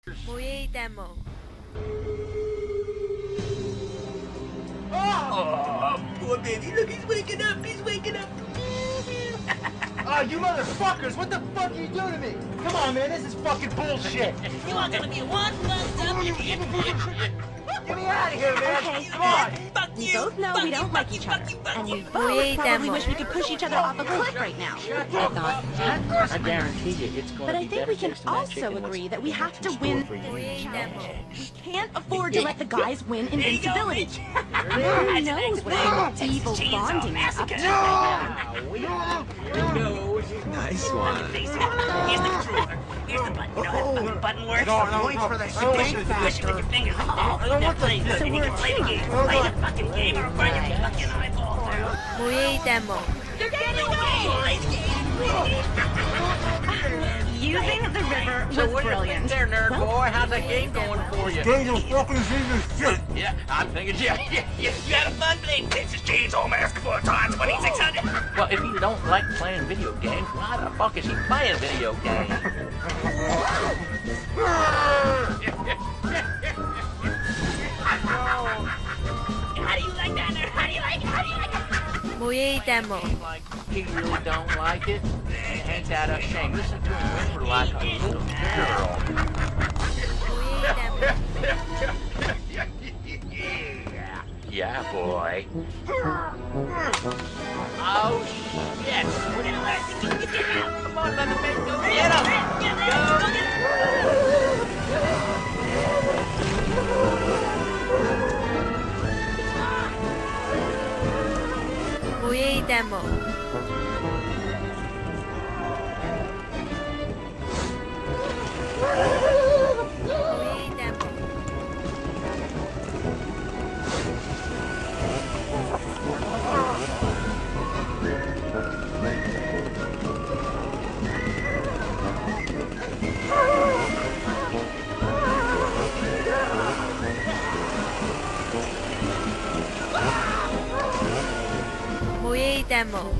모예의 demo. Oh, poor baby. Look, he's waking up. He's waking up. Oh, you motherfuckers! What the fuck are you doing to me? Come on, man. This is fucking bullshit. You are gonna be one fucked up idiot. Get me out of here, man. Okay, Come on. Fuck We you. both know Fuck we you, don't fuck like you, each fuck other. you, fuck And we you. both Moje probably demo. wish we could push each other off a cliff right now. I thought. I guarantee you it's going But to I be think better we can tasting than that also chicken with agree that we have to in store win. for you. 모예의 demo. We can't afford to let the guys win invincibility. There Who knows what kind of evil bonding they're up to right now? Nice one. Here's the controller. Here's the button. You know how the fucking button works? Wait for the Push it with your fingers. Now play good. So You we're can play the game. Play the fucking game or burn your fucking eyeballs out. 모예의 demo. They're getting away! Using the river was So what do you think brilliant. there, nerd boy? How's that game going for you? Game's a fucking piece of shit. Yeah, I'm thinking, yeah. You had a fun playing Texas Chainsaw Massacre 4 times 2600. Well, if you don't like playing video games, why the fuck is he playing video games? How do you like that, nerd? How do you like it? How do you like it? 모예의 demo. Like, he really don't like it? Ain't that a shame? Listen to him whisper like a little girl. 모예의 demo. Yeah, boy. Oh, shit. Come on, Leatherface, go get him. Go. 모예의 demo. 모예의 demo. 모예의 demo.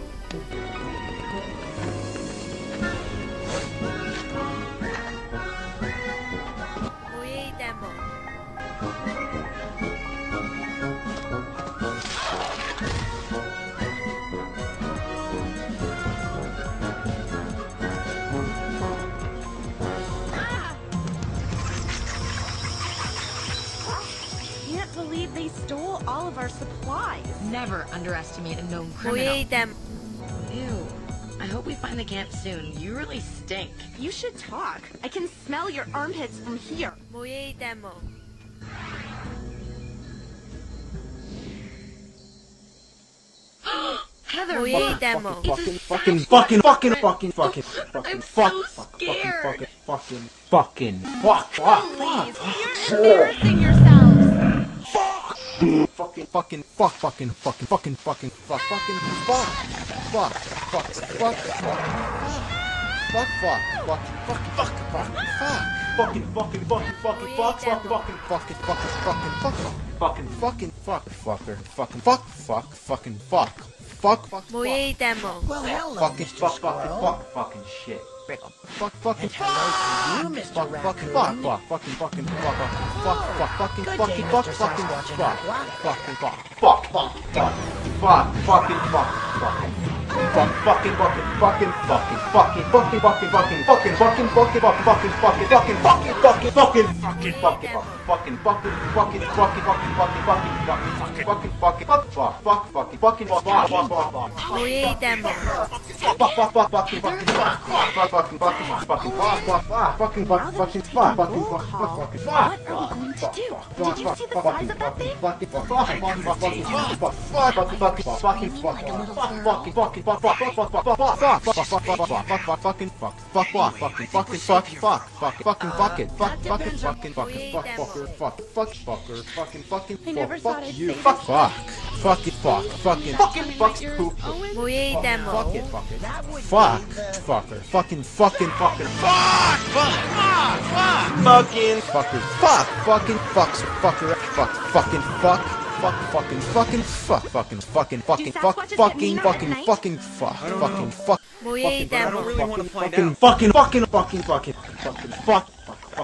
모예의 demo. Can't believe they stole all of our supplies. Never underestimate a known criminal. 모예의 demo. Ew. I hope we find the camp soon. You really stink. You should talk. I can smell your armpits from here. 모예의 demo. Heather, 모예의 demo. Fucking You're embarrassing yourselves. 모예의 demo. Well, hello, Fucking Mr. fuck, Squirrel. fucking shit. Fuck, And hello to you, Mr. Raccoon. Good day, Mr. Sasquatch and 모예의 demo. What are we going to do? Did you see the size of that thing? I never thought I'd say this. 모예의 demo. Fuck.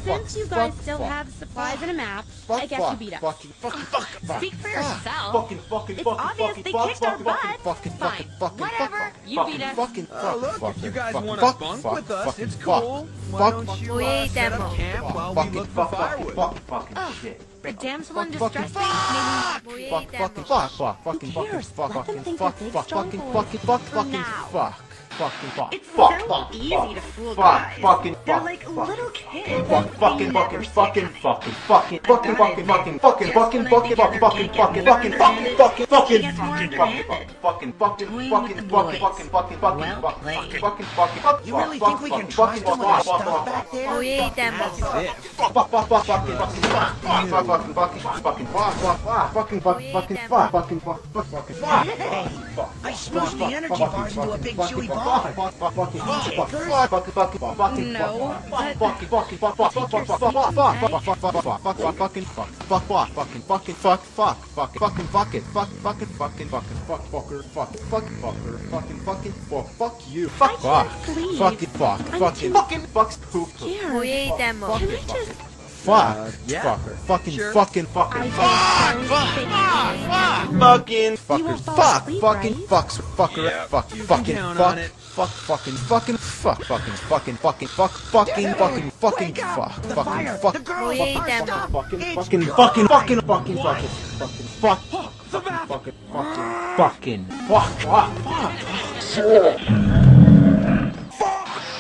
Since you guys still have supplies and a map, I guess you beat us. Speak for yourself. It's obvious they kicked our butts. Fine. Whatever. You beat us. Look, if you guys want to bunk with us, it's cool. Why don't you set up camp while we look for firewood? The damsel in distress thing made me... Who cares? Let them think they're big, strong boys. For now. It's so easy to fool guys. They're like little kids. You really think we can trust them with our stuff back there? 모의 대목. Hey, I smushed the energy bars into a big chewy ball. No, 모의 대목.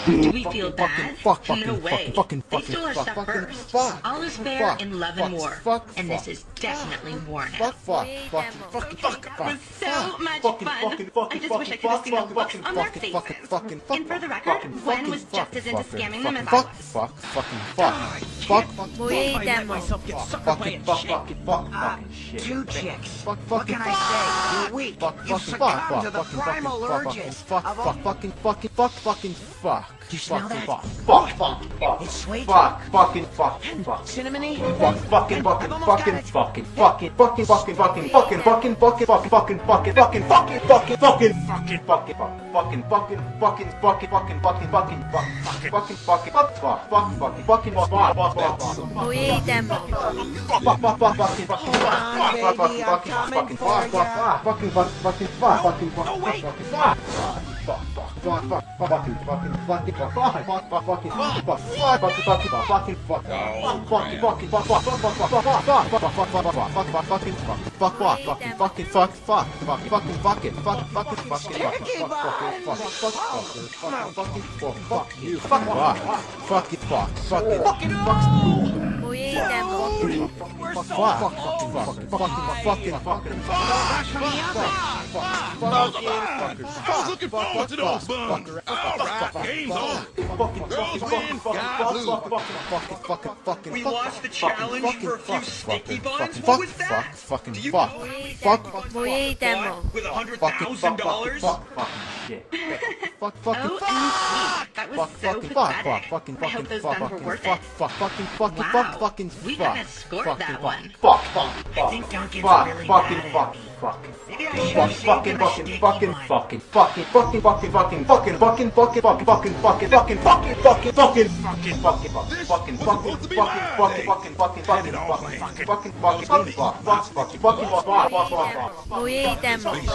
do we feel bad? No way. They stole our stuff first. All is fair in love and war. And this is definitely war now. 모의 대목. It was so much fun. I just wish I could have seen the looks on their faces. And for the record, Gwen was just as into scamming them as I was. 모의 대목. Myself get suckered by a chick. Two chicks. What can I say? You're weak. You succumb to the primal urges of a... You smell that? It's sweet. Cinnamony. 모의 대목. 모의 대목. We lost the challenge for a few sticky buns? What was that? Do you 모의 대목. with $100,000? That was so pathetic. I hope those guns were worth it. Wow, we haven't scored that one. I think Duncan's really mad at me. Maybe I should have saved him a sticky bun. 모의 대목.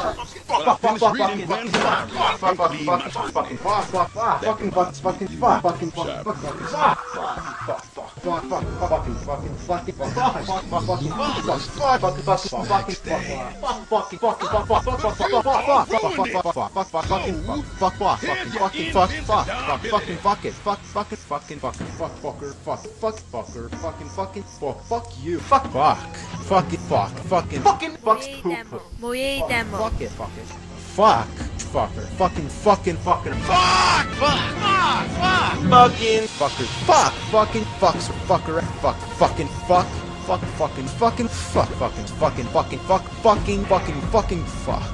모의 대목.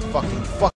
Fucking fuck.